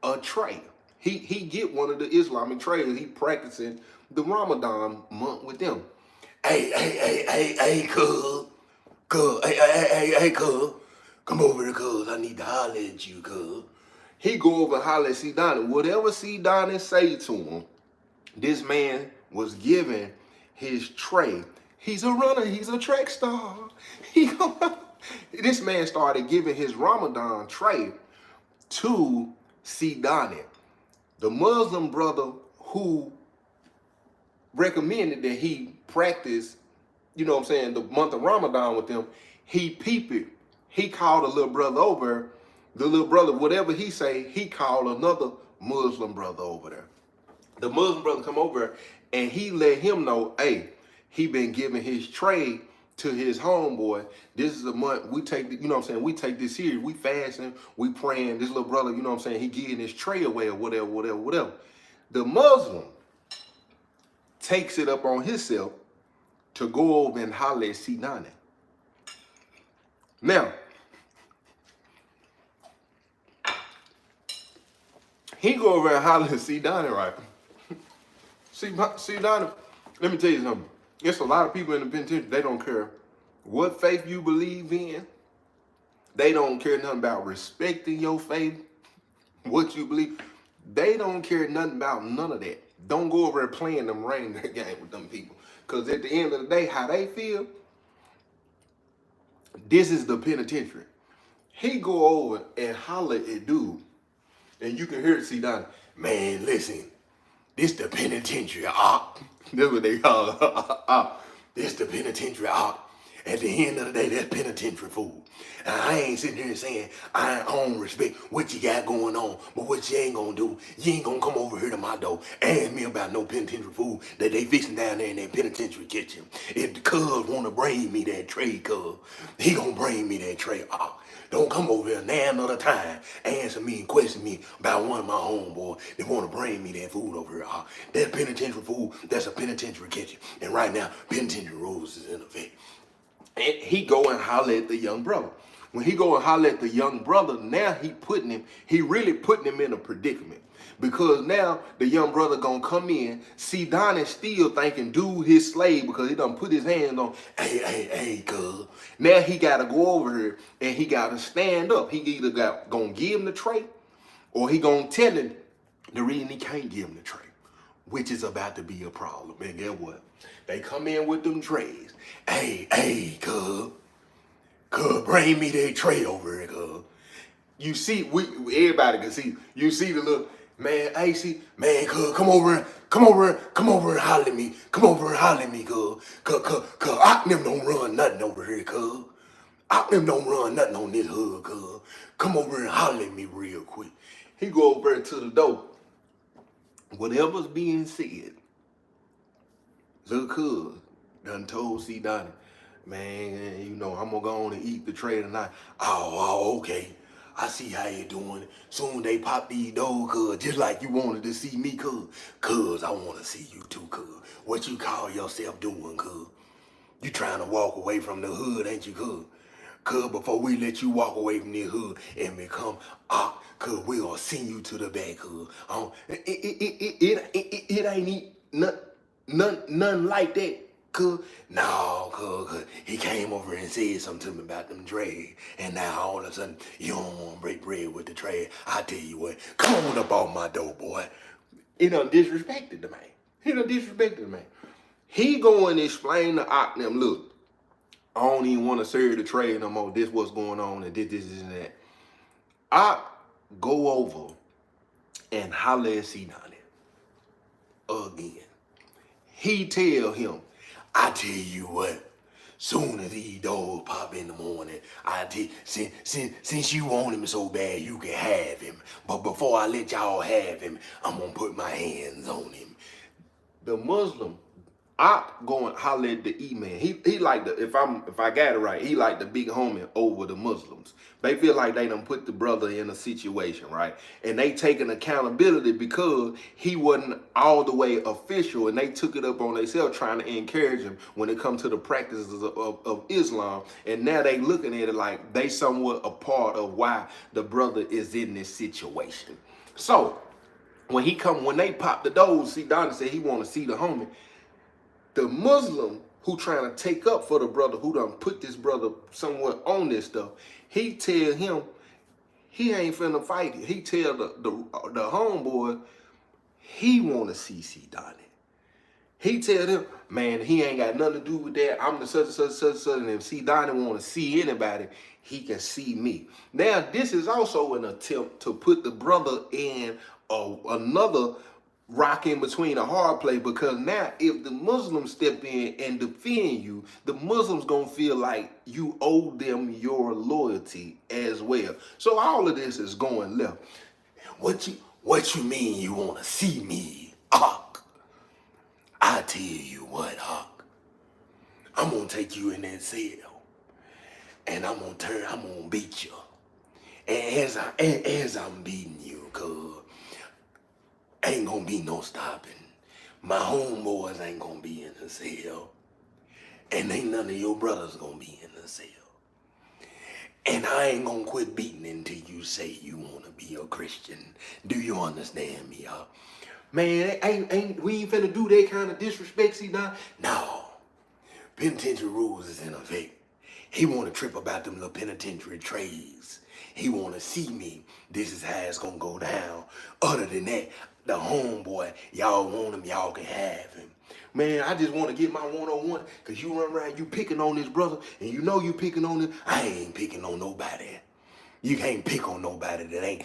a tray. He get one of the Islamic trays. He practicing the Ramadan month with them. Hey, cuz, hey, cuz, come over here, cuz, I need to holler at you, cuz. He go over and holler at C. Donnie. Whatever C. Donnie say to him, this man was given his tray. He's a runner. He's a track star. This man started giving his Ramadan tray to C. Donnie, the Muslim brother who recommended that he practice, you know what I'm saying, the month of Ramadan with them. He peeped it. He called a little brother over. The little brother, whatever he say, he called another Muslim brother over there. The Muslim brother come over and he let him know, hey, he been giving his tray to his homeboy. This is a month we take, you know what I'm saying, we take this serious. We fasting, we praying. This little brother, you know what I'm saying, he getting his tray away or whatever. The Muslim takes it up on himself to go over and holler at C. Donnie. Now, he go over and holler at C. Donnie, right? See, Donnie, let me tell you something. There's a lot of people in the penitentiary, they don't care what faith you believe in. They don't care nothing about respecting your faith, what you believe. They don't care nothing about none of that. Don't go over and playing them rain game with them people. Because at the end of the day, how they feel, this is the penitentiary. He go over and holler at dude, and you can hear it, see Donnie. Man, listen, this the penitentiary, Op. That's what they call it. Op. This the penitentiary, Op. At the end of the day, that's penitentiary food. Now, I ain't sitting here saying I don't respect what you got going on, but what you ain't gonna do, you ain't gonna come over here to my door and ask me about no penitentiary food that they fixing down there in that penitentiary kitchen. If the cuz wanna bring me that tray, cuz, he gonna bring me that tray. Don't come over here now another time answer me and question me about one of my homeboys that want to bring me that food over here. That penitentiary food, that's a penitentiary kitchen. And right now, penitentiary rules is in effect. And he go and holler at the young brother. When he go and holler at the young brother, now he really putting him in a predicament. Because now the young brother gonna come in, see Donnie still thinking dude his slave because he done put his hands on, hey, cuz. Now he gotta go over here and he gotta stand up. He either gonna give him the tray or he gonna tell him the reason he can't give him the tray, which is about to be a problem. And guess what? They come in with them trays. Hey, cuz, bring me that tray over here, cuz. You see, everybody can see. You see the little man. Hey, see, man, cuz, come over and holler at me. Come over and holler at me, cuz. Them don't run nothing over here, cuz. Them don't run nothing on this hood, cuz. Come over and holler at me real quick. He go over to the door. Whatever's being said, little cuz done told C. Donnie, man, you know, I'm gonna go on and eat the tray tonight. Oh, okay. I see how you doing. Soon they pop these doors, cuz, just like you wanted to see me, cuz. Cuz, I want to see you too, cuz. What you call yourself doing, cuz? You trying to walk away from the hood, ain't you, cuz? Cuz, before we let you walk away from the hood and become cuz, we gonna send you to the back, cuz. It ain't nothing like that. Cuz, no, cuz, he came over and said something to me about them trays, and now all of a sudden, you don't want to break bread with the tray. I tell you what, come on up off my door, boy. He done disrespected the man. He go and explain to them, look, I don't even want to serve the tray no more. This what's going on, and this, and that. Go over and holler at C. Donnie again. He tell him, I tell you what, soon as these doors pop in the morning, since you want him so bad, you can have him. But before I let y'all have him, I'm gonna put my hands on him. The Muslim Op going holler at the E-man. He like the, if I got it right, he like the big homie over the Muslims. They feel like they done put the brother in a situation, right? And they taking accountability because he wasn't all the way official, and they took it up on themselves trying to encourage him when it comes to the practices of Islam. And now they looking at it like they somewhat a part of why the brother is in this situation. So when they pop the doors, see, Donnie said he want to see the homie. The Muslim who trying to take up for the brother who done put this brother somewhat on this stuff, he tell him he ain't finna fight it. He tell the homeboy he want to see Donnie. He tell him, man, he ain't got nothing to do with that. I'm the such, and if C Donnie want to see anybody, he can see me. Now, this is also an attempt to put the brother in another rock in between a hard play, because now if the Muslims step in and defend you, the Muslims gonna feel like you owe them your loyalty as well. So all of this is going left. What you mean you wanna see me, Hawk? I tell you what, Hawk. I'm gonna take you in that cell, and I'm gonna beat you. And as I'm beating you, cuz ain't gonna be no stopping. My homeboys ain't gonna be in the cell, and ain't none of your brothers gonna be in the cell. And I ain't gonna quit beating until you say you wanna be a Christian. Do you understand me, Hawk? Man, we ain't finna do that kind of disrespect, see now. No. Penitentiary rules is in effect. He want to trip about them little penitentiary trades. He want to see me. This is how it's going to go down. Other than that, the homeboy, y'all want him, y'all can have him. Man, I just want to get my one-on-one, because you run around, you picking on this brother, and you know you picking on him. I ain't picking on nobody. You can't pick on nobody that ain't.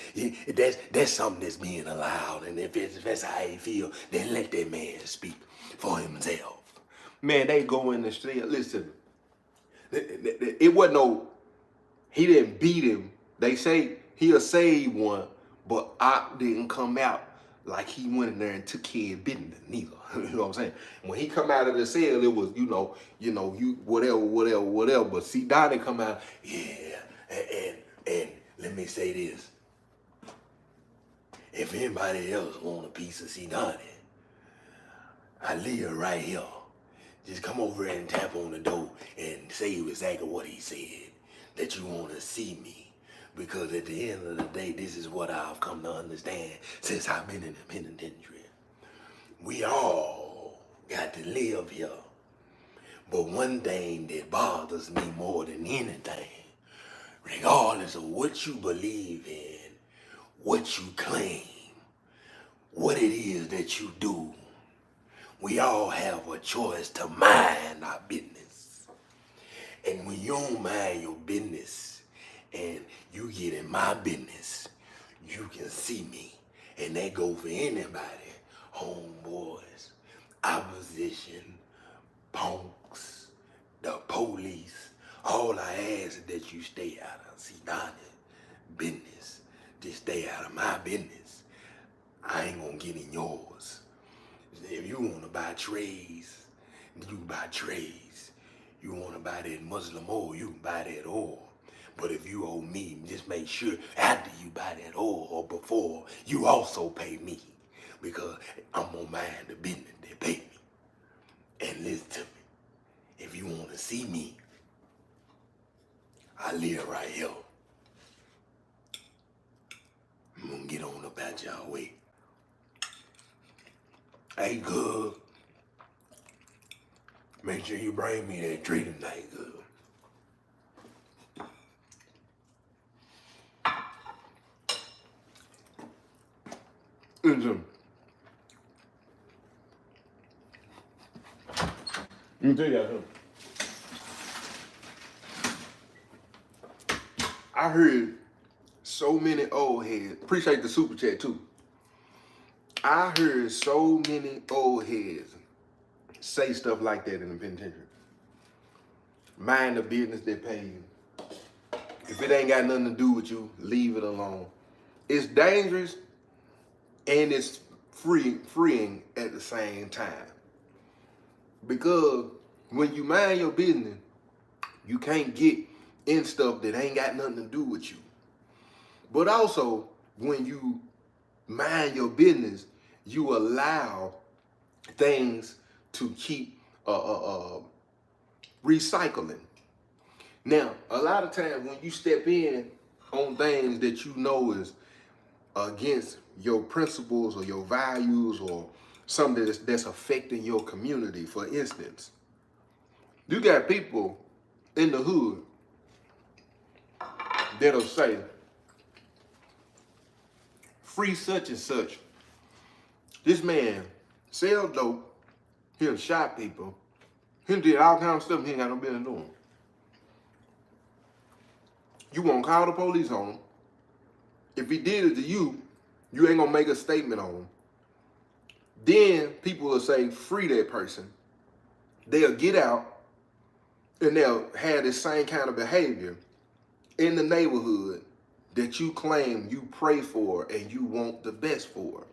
That's something that's being allowed. And if that's how he feel, then let that man speak for himself. Man, they go in the street. Listen, it wasn't no, he didn't beat him. They say he'll save one, but Ock didn't come out like he went in there and took care of business neither. You know what I'm saying? When he come out of the cell, it was, you whatever. But see, Donnie come out, yeah, and let me say this. If anybody else want a piece of C. Donnie, I live right here. Just come over and tap on the door and say exactly what he said, that you want to see me. Because at the end of the day, this is what I've come to understand since I've been in the penitentiary. We all got to live here. But one thing that bothers me more than anything, regardless of what you believe in, what you claim, what it is that you do, we all have a choice to mind our business. And when you don't mind your business and you get in my business, you can see me. And that go for anybody. Homeboys, opposition, punks, the police. All I ask is that you stay out of C. Donnie's business. Just stay out of my business. I ain't gonna get in yours. If you want to buy trays, you can buy trays. You want to buy that Muslim oil, you can buy that oil. But if you owe me, just make sure after you buy that oil or before, you also pay me. Because I'm going to mind the business they pay me. And listen to me. If you want to see me, I live right here. I'm going to get on up out y'all way. Hey, good. Make sure you bring me that tree tonight, good. Listen, let me tell you something. I heard so many old heads. Appreciate the super chat too. I heard so many old heads say stuff like that in the penitentiary. Mind the business they pay you. If it ain't got nothing to do with you, leave it alone. It's dangerous and it's freeing at the same time. Because when you mind your business, you can't get in stuff that ain't got nothing to do with you. But also, when you mind your business, you allow things to keep recycling. Now, a lot of times when you step in on things that you know is against your principles or your values or something that's affecting your community, for instance, you got people in the hood that'll say, free such and such. This man sell dope, he'll shot people, he did all kind of stuff he ain't got no business doing. You won't call the police on him. If he did it to you, you ain't gonna make a statement on him. Then people will say, free that person. They'll get out and they'll have this same kind of behavior in the neighborhood that you claim you pray for and you want the best for.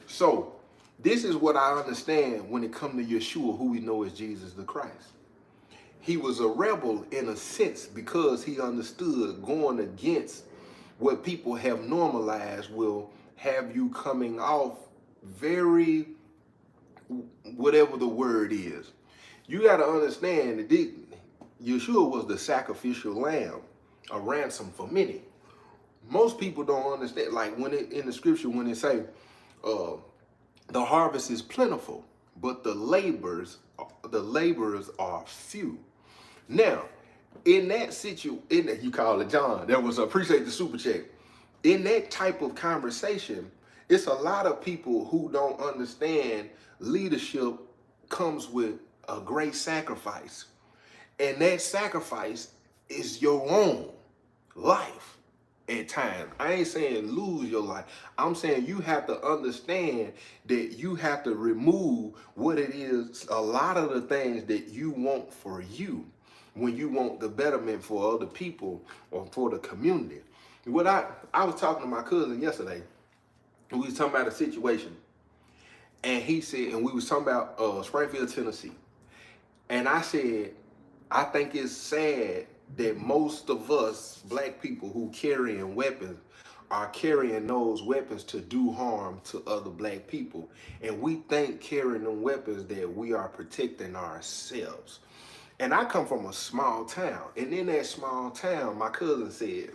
So this is what I understand when it comes to Yeshua, who we know as Jesus the Christ. He was a rebel in a sense because he understood going against what people have normalized will have you coming off very, whatever the word is. You got to understand that Yeshua was the sacrificial lamb, a ransom for many. Most people don't understand, like when it in the scripture, when it say, the harvest is plentiful, but the laborers are few. Now, in that situation, you call it John, that was appreciate the super check. In that type of conversation, it's a lot of people who don't understand leadership comes with a great sacrifice. And that sacrifice is your own life at times. I ain't saying lose your life. I'm saying you have to understand that you have to remove what it is, a lot of the things that you want for you when you want the betterment for other people or for the community. What I was talking to my cousin yesterday, and we was talking about a situation, and he said, and we was talking about Springfield, Tennessee, and I said, I think it's sad that most of us black people who carrying weapons are carrying those weapons to do harm to other black people, and we think carrying them weapons that we are protecting ourselves. And I come from a small town, and in that small town, my cousin said,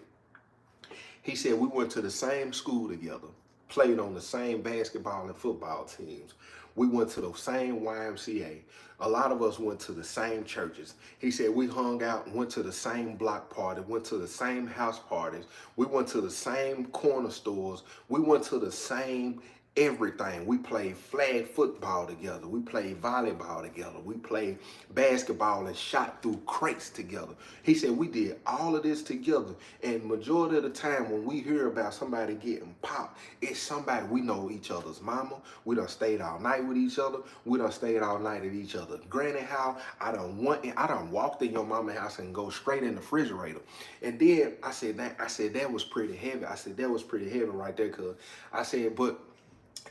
he said we went to the same school together, played on the same basketball and football teams. We went to the same YMCA. A lot of us went to the same churches. He said we hung out, went to the same block party, went to the same house parties. We went to the same corner stores. We went to the same everything. We played flag football together. We played volleyball together. We played basketball and shot through crates together. He said we did all of this together. And majority of the time when we hear about somebody getting popped, it's somebody we know each other's mama. We done stayed all night with each other. We done stayed all night at each other's granny house. I done walked in your mama's house and go straight in the refrigerator. And then I said that was pretty heavy. I said that was pretty heavy right there, cuz I said, but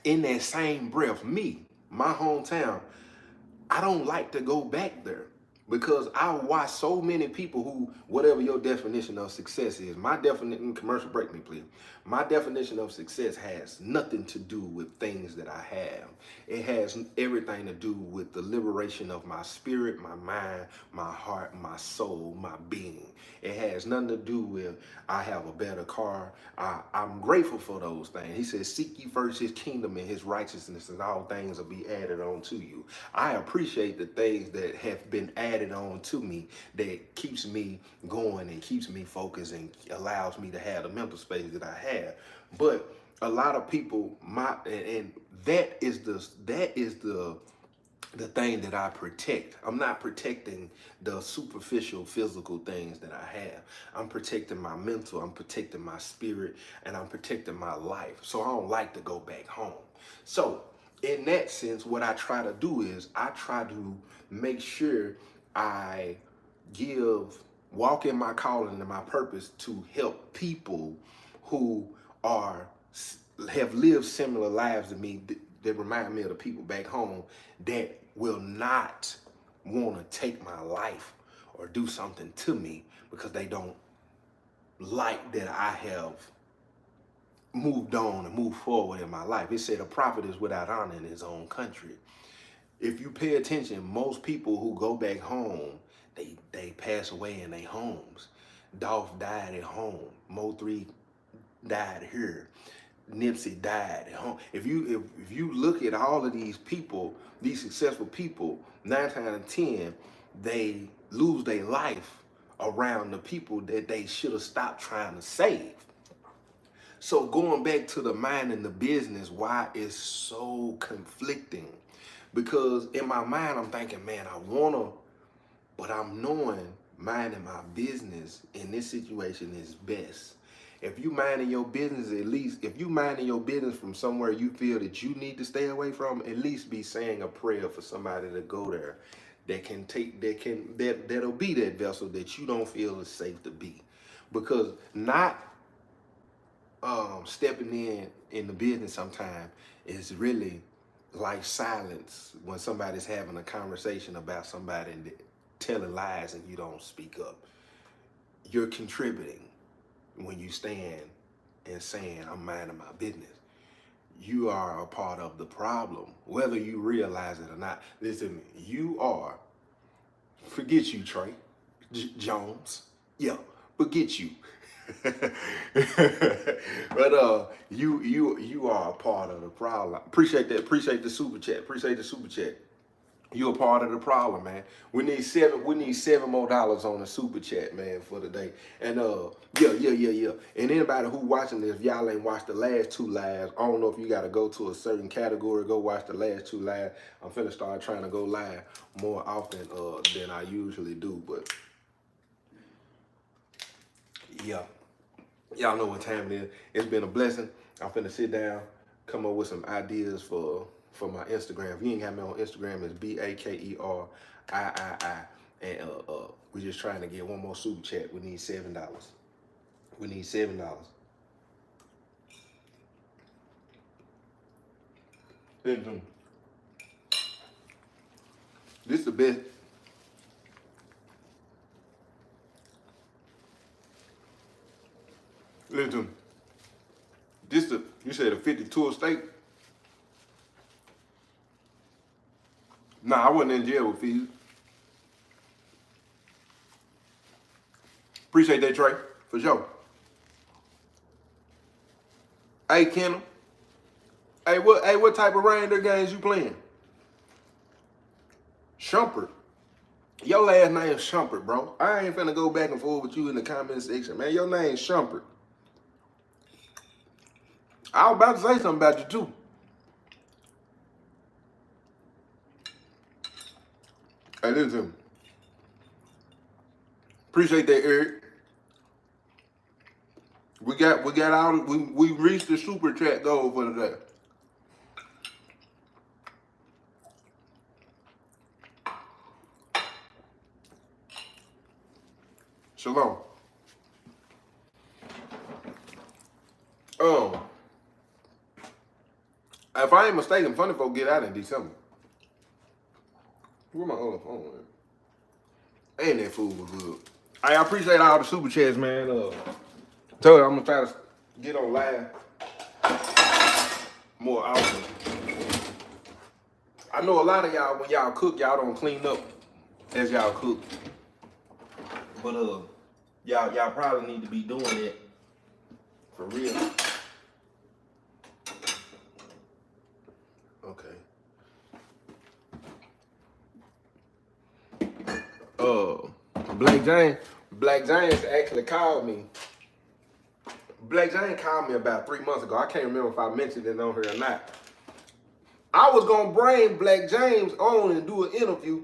in that same breath, my hometown, I don't like to go back there because I watch so many people who, whatever your definition of success is, my definition, commercial break me please, my definition of success has nothing to do with things that I have. It has everything to do with the liberation of my spirit, my mind, my heart, my soul, my being. It has nothing to do with I have a better car. I'm grateful for those things. He says, seek ye first his kingdom and his righteousness, and all things will be added on to you. I appreciate the things that have been added on to me that keeps me going and keeps me focused and allows me to have the mental space that I have. But a lot of people, and that is the thing that I protect. I'm not protecting the superficial physical things that I have. I'm protecting my mental, I'm protecting my spirit, and I'm protecting my life. So I don't like to go back home. So in that sense, what I try to do is I try to make sure I walk in my calling and my purpose to help people who have lived similar lives to me, that remind me of the people back home that will not want to take my life or do something to me because they don't like that I have moved on and moved forward in my life. It said a prophet is without honor in his own country. If you pay attention, most people who go back home, they pass away in their homes. Dolph died at home. Mo3 died here. Nipsey died at home. If you look at all of these people, these successful people, 9 times out of 10, they lose their life around the people that they should have stopped trying to save. So going back to the mind and the business, why it's so conflicting? Because in my mind, I'm thinking, man, I wanna, but I'm knowing minding my business in this situation is best. If you minding your business, at least, if you minding your business from somewhere you feel that you need to stay away from, at least be saying a prayer for somebody to go there that'll be that vessel that you don't feel is safe to be. Because not stepping in the business sometimes is really like silence when somebody's having a conversation about somebody and telling lies and you don't speak up. You're contributing when you stand and saying, I'm minding my business. You are a part of the problem, whether you realize it or not. Listen, you are, forget you, Trey Jones. Yeah, forget you. But you are a part of the problem. Appreciate that. Appreciate the super chat. Appreciate the super chat. You're a part of the problem, man. We need $7 more on the super chat, man, for today. And yeah. And anybody who watching this, if y'all ain't watched the last 2 lives, I don't know if you gotta go to a certain category, go watch the last 2 lives. I'm finna start trying to go live more often than I usually do, but yeah. Y'all know what time it is. It's been a blessing. I'm finna sit down, come up with some ideas for my Instagram. If you ain't got me on Instagram, it's BAKERII. And we're just trying to get 1 more super chat. We need $7. We need $7. Listen, this is the best. Listen, you said a 52 steak? Nah, I wasn't in jail with fees. Appreciate that, Trey, for sure. Hey, Kendall. Hey, what type of reindeer games you playing? Shumpert. Your last name's Shumpert, bro. I ain't finna go back and forth with you in the comment section, man. Your name's Shumpert. I was about to say something about you, too. Hey, listen. Appreciate that, Eric. We reached the super chat goal for today. Shalom. If I ain't mistaken, Funny Folk get out in December. Where my other phone at? And that food was good. I appreciate all the super chats, man. Told you I'm gonna try to get on live more often. I know a lot of y'all, when y'all cook, y'all don't clean up as y'all cook. But y'all probably need to be doing it for real. Okay. Black James actually called me. Black James called me about 3 months ago. I can't remember if I mentioned it on here or not. I was gonna bring Black James on and do an interview,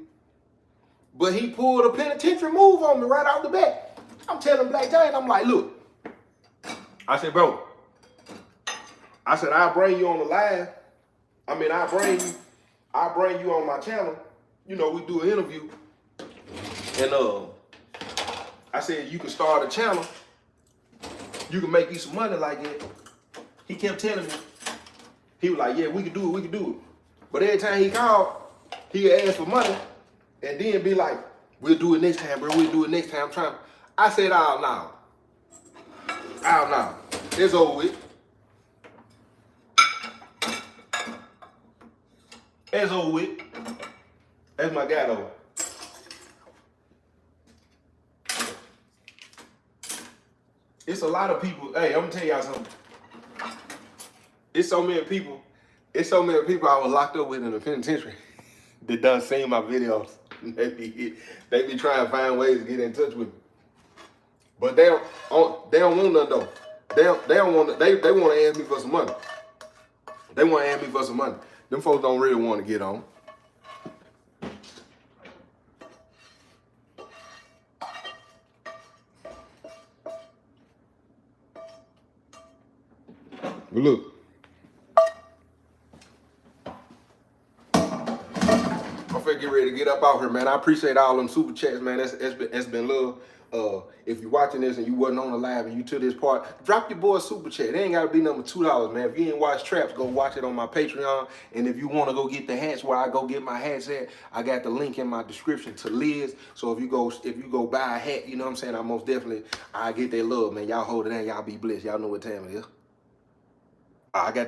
but he pulled a penitentiary move on me right off the bat. I'm telling Black James, I'm like, look. I said, bro. I said, I'll bring you on the live. I mean, I'll bring you on my channel. You know, we do an interview. And I said, you can start a channel. You can make you some money like that. He kept telling me, He was like, yeah, we can do it. But every time he called, he would ask for money and then be like, we'll do it next time, bro. We'll do it next time. I said, oh, no. Oh, no. It's over with. It's over with. That's my guy, though. It's a lot of people. Hey, I'm gonna tell y'all something. It's so many people I was locked up with in the penitentiary that done seen my videos. They be trying to find ways to get in touch with me. But they don't want nothing though. They want to ask me for some money. They want to ask me for some money. Them folks don't really want to get on. But look. I'm finna get ready to get up out here, man. I appreciate all them super chats, man. That's been love. If you're watching this and you wasn't on the live and you to this part, drop your boy a super chat. It ain't gotta be number $2, man. If you ain't watched Traps, go watch it on my Patreon. And if you wanna go get the hats where I go get my hats at, I got the link in my description to Liz. So if you go buy a hat, you know what I'm saying, I get that love, man. Y'all hold it in, y'all be blessed. Y'all know what time it is. I got